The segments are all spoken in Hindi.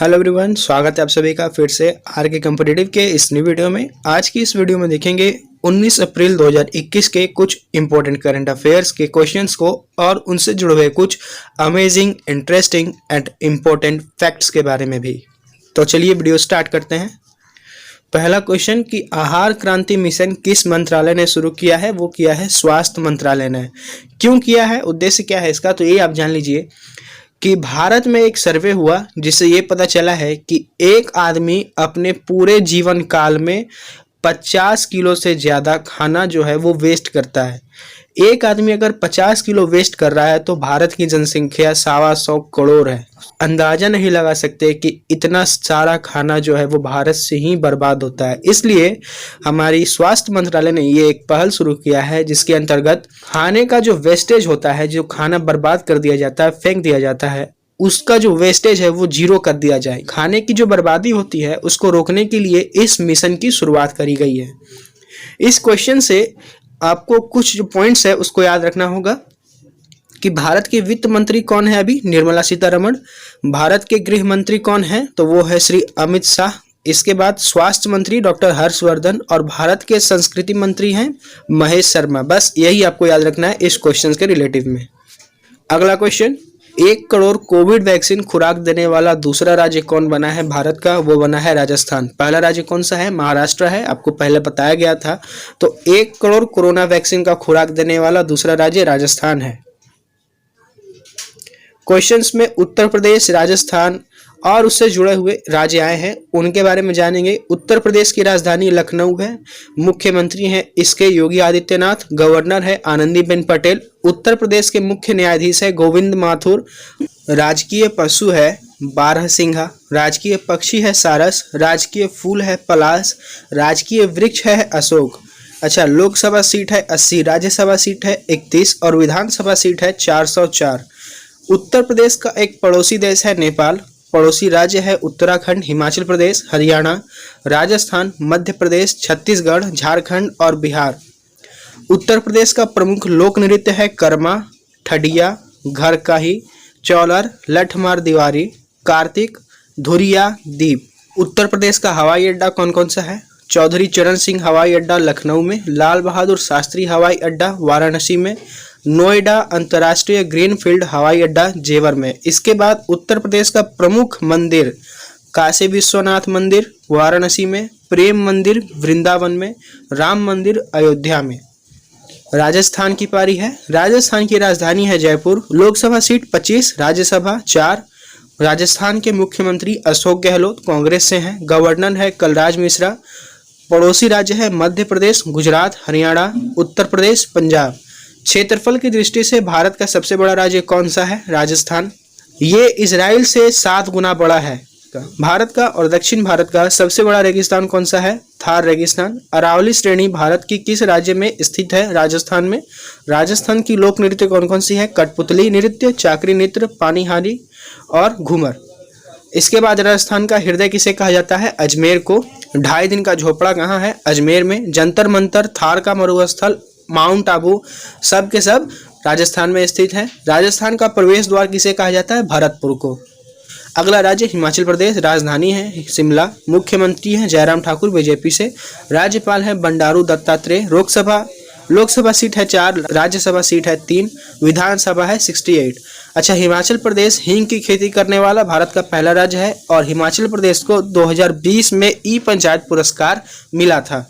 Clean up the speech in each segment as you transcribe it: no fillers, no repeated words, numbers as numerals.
हेलो एवरीवन, स्वागत है आप सभी का फिर से आर के कॉम्पिटिटिव के इस न्यू वीडियो में। आज की इस वीडियो में देखेंगे 19 अप्रैल 2021 के कुछ इंपॉर्टेंट करंट अफेयर्स के क्वेश्चंस को और उनसे जुड़े हुए कुछ amazing, interesting and important facts के बारे में भी। तो चलिए वीडियो स्टार्ट करते हैं। पहला क्वेश्चन कि आहार क्रांति मिशन किस मंत्रालय ने शुरू किया है? वो किया है स्वास्थ्य मंत्रालय ने। क्यों किया है, उद्देश्य क्या है इसका, तो ये आप जान लीजिए कि भारत में एक सर्वे हुआ जिससे ये पता चला है कि एक आदमी अपने पूरे जीवन काल में 50 किलो से ज़्यादा खाना जो है वो वेस्ट करता है। एक आदमी अगर 50 किलो वेस्ट कर रहा है तो भारत की जनसंख्या 125 करोड़ है। अंदाजा नहीं लगा सकते कि इतना सारा खाना जो है वो भारत से ही बर्बाद होता है। इसलिए हमारी स्वास्थ्य मंत्रालय ने ये एक पहल शुरू किया है जिसके अंतर्गत खाने का जो वेस्टेज होता है, जो खाना बर्बाद कर दिया जाता है, फेंक दिया जाता है, उसका जो वेस्टेज है वो जीरो कर दिया जाए। खाने की जो बर्बादी होती है उसको रोकने के लिए इस मिशन की शुरुआत करी गई है। इस क्वेश्चन से आपको कुछ जो पॉइंट्स है उसको याद रखना होगा कि भारत के वित्त मंत्री कौन है अभी? निर्मला सीतारमण। भारत के गृह मंत्री कौन है? तो वो है श्री अमित शाह। इसके बाद स्वास्थ्य मंत्री डॉक्टर हर्षवर्धन और भारत के संस्कृति मंत्री हैं महेश शर्मा। बस यही आपको याद रखना है इस क्वेश्चन के रिलेटिव में। अगला क्वेश्चन, 1 करोड़ कोविड वैक्सीन खुराक देने वाला दूसरा राज्य कौन बना है भारत का? वो बना है राजस्थान। पहला राज्य कौन सा है? महाराष्ट्र है, आपको पहले बताया गया था। तो 1 करोड़ कोरोना वैक्सीन का खुराक देने वाला दूसरा राज्य राजस्थान है। क्वेश्चंस में उत्तर प्रदेश, राजस्थान और उससे जुड़े हुए राज्य आए हैं, उनके बारे में जानेंगे। उत्तर प्रदेश की राजधानी लखनऊ है। मुख्यमंत्री हैं इसके योगी आदित्यनाथ। गवर्नर है आनंदीबेन पटेल। उत्तर प्रदेश के मुख्य न्यायाधीश है गोविंद माथुर। राजकीय पशु है बारहसिंघा। राजकीय पक्षी है सारस। राजकीय फूल है पलाश। राजकीय वृक्ष है अशोक। अच्छा, लोकसभा सीट है 80, राज्यसभा सीट है 31 और विधानसभा सीट है 404। उत्तर प्रदेश का एक पड़ोसी देश है नेपाल। पड़ोसी राज्य है उत्तराखंड, हिमाचल प्रदेश, हरियाणा, राजस्थान, मध्य प्रदेश, छत्तीसगढ़, झारखंड और बिहार। उत्तर प्रदेश का प्रमुख लोक नृत्य है कर्मा, ठडिया, घरकाही, चौलर, लठमार दीवारी, कार्तिक, धुरिया, दीप। उत्तर प्रदेश का हवाई अड्डा कौन कौन सा है? चौधरी चरण सिंह हवाई अड्डा लखनऊ में, लाल बहादुर शास्त्री हवाई अड्डा वाराणसी में, नोएडा अंतर्राष्ट्रीय ग्रीनफील्ड हवाई अड्डा जेवर में। इसके बाद उत्तर प्रदेश का प्रमुख मंदिर काशी विश्वनाथ मंदिर वाराणसी में, प्रेम मंदिर वृंदावन में, राम मंदिर अयोध्या में। राजस्थान की पारी है। राजस्थान की राजधानी है जयपुर। लोकसभा सीट 25, राज्यसभा 4। राजस्थान के मुख्यमंत्री अशोक गहलोत कांग्रेस से हैं। गवर्नर है कलराज मिश्रा। पड़ोसी राज्य है मध्य प्रदेश, गुजरात, हरियाणा, उत्तर प्रदेश, पंजाब। क्षेत्रफल की दृष्टि से भारत का सबसे बड़ा राज्य कौन सा है? राजस्थान। ये इजराइल से 7 गुना बड़ा है भारत का। और दक्षिण भारत का सबसे बड़ा रेगिस्तान कौन सा है? थार रेगिस्तान। अरावली श्रेणी भारत की किस राज्य में स्थित है? राजस्थान में। राजस्थान की लोक नृत्य कौन कौन सी है? कठपुतली नृत्य, चाकरी नृत्य, पानीहारी और घूमर। इसके बाद राजस्थान का हृदय किसे कहा जाता है? अजमेर को। 2.5 दिन का झोपड़ा कहाँ है? अजमेर में। जंतर मंतर, थार का मरुस्थल, माउंट आबू, सब के सब राजस्थान में स्थित है। राजस्थान का प्रवेश द्वार किसे कहा जाता है? भरतपुर को। अगला राज्य हिमाचल प्रदेश। राजधानी है शिमला। मुख्यमंत्री हैं जयराम ठाकुर बीजेपी से। राज्यपाल हैं बंडारू दत्तात्रेय। लोकसभा सीट है 4, राज्यसभा सीट है 3, विधानसभा है 68। अच्छा, हिमाचल प्रदेश हींग की खेती करने वाला भारत का पहला राज्य है और हिमाचल प्रदेश को 2020 में ई पंचायत पुरस्कार मिला था।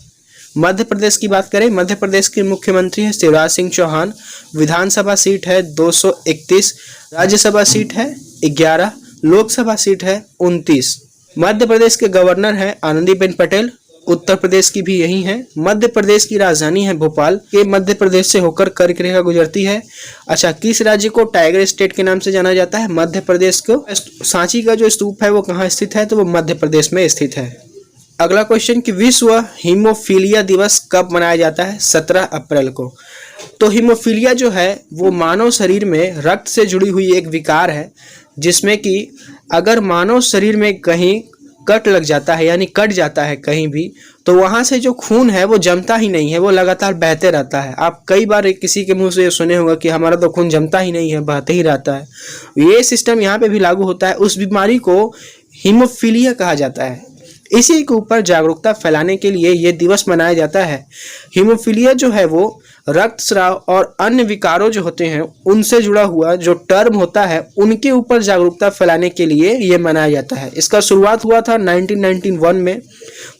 मध्य प्रदेश की बात करें, मध्य प्रदेश के मुख्यमंत्री हैं शिवराज सिंह चौहान। विधानसभा सीट है 231, राज्यसभा सीट है 11, लोकसभा सीट है 29। मध्य प्रदेश के गवर्नर हैं आनंदीबेन पटेल। उत्तर प्रदेश की भी यही है। मध्य प्रदेश की राजधानी है भोपाल। के मध्य प्रदेश से होकर कर्क रेखा गुजरती है। अच्छा, किस राज्य को टाइगर स्टेट के नाम से जाना जाता है? मध्य प्रदेश को। सांची का जो स्तूप है वो कहाँ स्थित है? तो वो मध्य प्रदेश में स्थित है। अगला क्वेश्चन कि विश्व हीमोफीलिया दिवस कब मनाया जाता है? 17 अप्रैल को। तो हीमोफीलिया जो है वो मानव शरीर में रक्त से जुड़ी हुई एक विकार है जिसमें कि अगर मानव शरीर में कहीं कट लग जाता है, यानी कट जाता है कहीं भी, तो वहां से जो खून है वो जमता ही नहीं है, वो लगातार बहते रहता है। आप कई बार किसी के मुंह से सुने होगा कि हमारा तो खून जमता ही नहीं है, बहते ही रहता है। ये सिस्टम यहाँ पे भी लागू होता है। उस बीमारी को हीमोफीलिया कहा जाता है। इसी के ऊपर जागरूकता फैलाने के लिए ये दिवस मनाया जाता है। हीमोफीलिया जो है वो रक्तस्राव और अन्य विकारों जो होते हैं उनसे जुड़ा हुआ जो टर्म होता है उनके ऊपर जागरूकता फैलाने के लिए ये मनाया जाता है। इसका शुरुआत हुआ था 1991 में,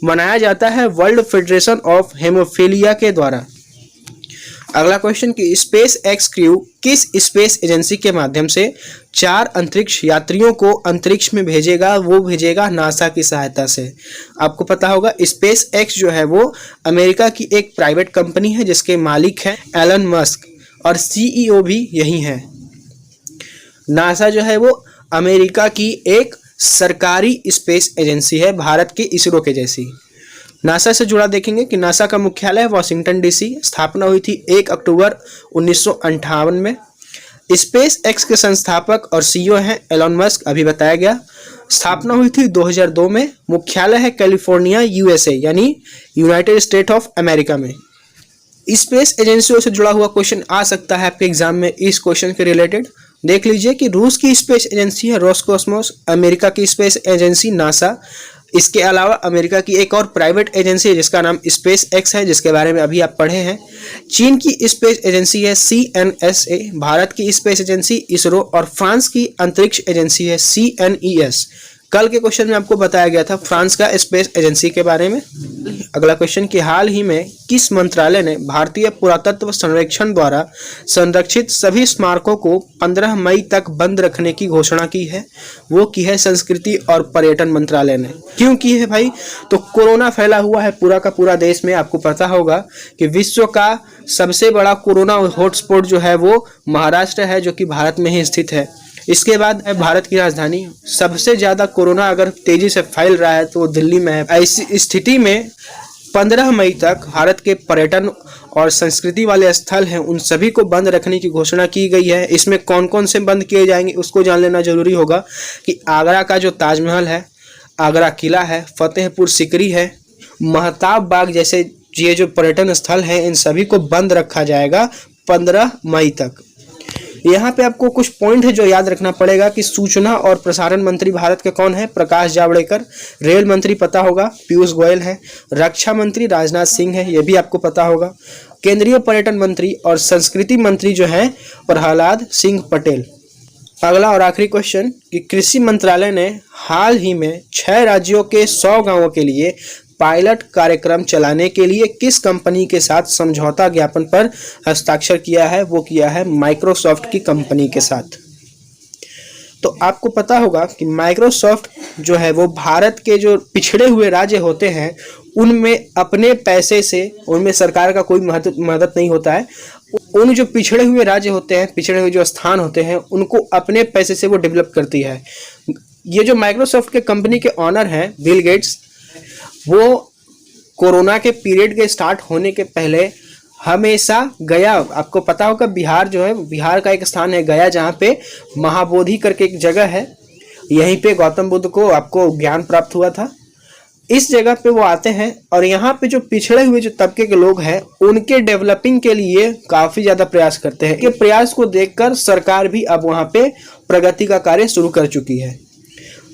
मनाया जाता है वर्ल्ड फेडरेशन ऑफ हेमोफीलिया के द्वारा। अगला क्वेश्चन कि स्पेस एक्स क्रू किस स्पेस एजेंसी के माध्यम से 4 अंतरिक्ष यात्रियों को अंतरिक्ष में भेजेगा? वो भेजेगा नासा की सहायता से। आपको पता होगा स्पेस एक्स जो है वो अमेरिका की एक प्राइवेट कंपनी है जिसके मालिक हैं एलन मस्क और सीईओ भी यही हैं। नासा जो है वो अमेरिका की एक सरकारी स्पेस एजेंसी है, भारत के इसरो के जैसी। नासा से जुड़ा देखेंगे कि नासा का मुख्यालय वाशिंगटन डीसी, स्थापना हुई थी 1 अक्टूबर 1958 में। स्पेस एक्स के संस्थापक और सीईओ हैं एलन मस्क, अभी बताया गया। स्थापना हुई थी 2002 में, मुख्यालय है कैलिफोर्निया यूएसए यानी यूनाइटेड स्टेट ऑफ अमेरिका में। स्पेस एजेंसियों से जुड़ा हुआ क्वेश्चन आ सकता है आपके एग्जाम में इस क्वेश्चन के रिलेटेड। देख लीजिए कि रूस की स्पेस एजेंसी है रोसकॉस्मोस, अमेरिका की स्पेस एजेंसी नासा, इसके अलावा अमेरिका की एक और प्राइवेट एजेंसी है जिसका नाम स्पेस एक्स है, जिसके बारे में अभी आप पढ़े हैं। चीन की स्पेस एजेंसी है CNSA, भारत की स्पेस एजेंसी इसरो और फ्रांस की अंतरिक्ष एजेंसी है CNES। कल के क्वेश्चन में आपको बताया गया था फ्रांस का स्पेस एजेंसी के बारे में। अगला क्वेश्चन कि हाल ही में किस मंत्रालय ने भारतीय पुरातत्व सर्वेक्षण द्वारा संरक्षित सभी स्मारकों को 15 मई तक बंद रखने की घोषणा की है? वो की है संस्कृति और पर्यटन मंत्रालय ने। क्यों की है भाई? तो कोरोना फैला हुआ है पूरा का पूरा देश में। आपको पता होगा कि विश्व का सबसे बड़ा कोरोना हॉटस्पॉट जो है वो महाराष्ट्र है, जो कि भारत में ही स्थित है। इसके बाद है भारत की राजधानी। सबसे ज्यादा कोरोना अगर तेजी से फैल रहा है तो वो दिल्ली में है। ऐसी स्थिति में 15 मई तक भारत के पर्यटन और संस्कृति वाले स्थल हैं उन सभी को बंद रखने की घोषणा की गई है। इसमें कौन कौन से बंद किए जाएंगे उसको जान लेना जरूरी होगा कि आगरा का जो ताजमहल है, आगरा किला है, फतेहपुर सिकरी है, महताब बाग जैसे ये जो पर्यटन स्थल हैं इन सभी को बंद रखा जाएगा 15 मई तक। यहाँ पे आपको कुछ पॉइंट है जो याद रखना पड़ेगा कि सूचना और प्रसारण मंत्री भारत के कौन है? प्रकाश जावड़ेकर। रेल मंत्री पता होगा पीयूष गोयल है। रक्षा मंत्री राजनाथ सिंह है, ये भी आपको पता होगा। केंद्रीय पर्यटन मंत्री और संस्कृति मंत्री जो है प्रहलाद सिंह पटेल। अगला और आखिरी क्वेश्चन कि कृषि मंत्रालय ने हाल ही में 6 राज्यों के 100 गांवों के लिए पायलट कार्यक्रम चलाने के लिए किस कंपनी के साथ समझौता ज्ञापन पर हस्ताक्षर किया है? वो किया है माइक्रोसॉफ्ट की कंपनी के साथ। तो आपको पता होगा कि माइक्रोसॉफ्ट जो है वो भारत के जो पिछड़े हुए राज्य होते हैं उनमें अपने पैसे से, उनमें सरकार का कोई मदद नहीं होता है। उन जो पिछड़े हुए राज्य होते हैं, पिछड़े हुए जो स्थान होते हैं उनको अपने पैसे से वो डेवलप करती है। ये जो माइक्रोसॉफ्ट के कंपनी के ऑनर हैं बिल गेट्स, वो कोरोना के पीरियड के स्टार्ट होने के पहले हमेशा गया, आपको पता होगा बिहार जो है, बिहार का एक स्थान है गया जहाँ पे महाबोधि करके एक जगह है, यहीं पे गौतम बुद्ध को आपको ज्ञान प्राप्त हुआ था। इस जगह पे वो आते हैं और यहाँ पे जो पिछड़े हुए जो तबके के लोग हैं उनके डेवलपिंग के लिए काफी ज्यादा प्रयास करते हैं। ये प्रयास को देखकर सरकार भी अब वहाँ पे प्रगति का कार्य शुरू कर चुकी है।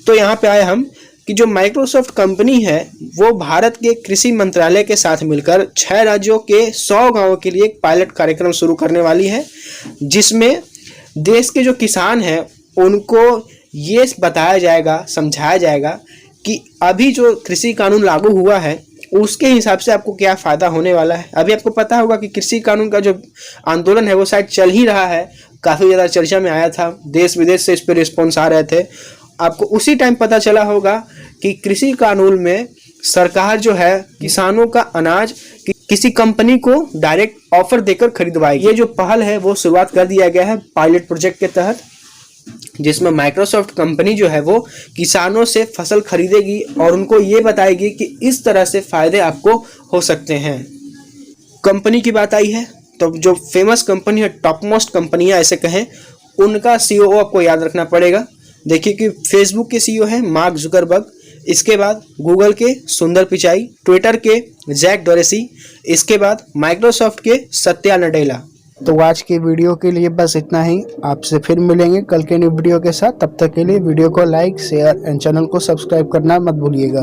तो यहाँ पे आए हम कि जो माइक्रोसॉफ्ट कंपनी है वो भारत के कृषि मंत्रालय के साथ मिलकर 6 राज्यों के 100 गांवों के लिए एक पायलट कार्यक्रम शुरू करने वाली है, जिसमें देश के जो किसान हैं उनको ये बताया जाएगा, समझाया जाएगा कि अभी जो कृषि कानून लागू हुआ है उसके हिसाब से आपको क्या फ़ायदा होने वाला है। अभी आपको पता होगा कि कृषि कानून का जो आंदोलन है वो शायद चल ही रहा है, काफ़ी ज़्यादा चर्चा में आया था, देश विदेश से इस पर रिस्पॉन्स आ रहे थे। आपको उसी टाइम पता चला होगा कि कृषि कानून में सरकार जो है किसानों का अनाज किसी कंपनी को डायरेक्ट ऑफर देकर खरीदवाएगी। ये जो पहल है वो शुरुआत कर दिया गया है पायलट प्रोजेक्ट के तहत, जिसमें माइक्रोसॉफ्ट कंपनी जो है वो किसानों से फसल खरीदेगी और उनको ये बताएगी कि इस तरह से फायदे आपको हो सकते हैं। कंपनी की बात आई है तो जो फेमस कंपनी है, टॉप मोस्ट कंपनियां ऐसे कहें, उनका सीईओ आपको याद रखना पड़ेगा। देखिए कि फेसबुक के सीईओ हैं मार्क जुकरबर्ग, इसके बाद गूगल के सुंदर पिचाई, ट्विटर के जैक डोरेसी, इसके बाद माइक्रोसॉफ्ट के सत्या नडेला। तो आज की वीडियो के लिए बस इतना ही। आपसे फिर मिलेंगे कल के न्यू वीडियो के साथ। तब तक के लिए वीडियो को लाइक, शेयर एंड चैनल को सब्सक्राइब करना मत भूलिएगा।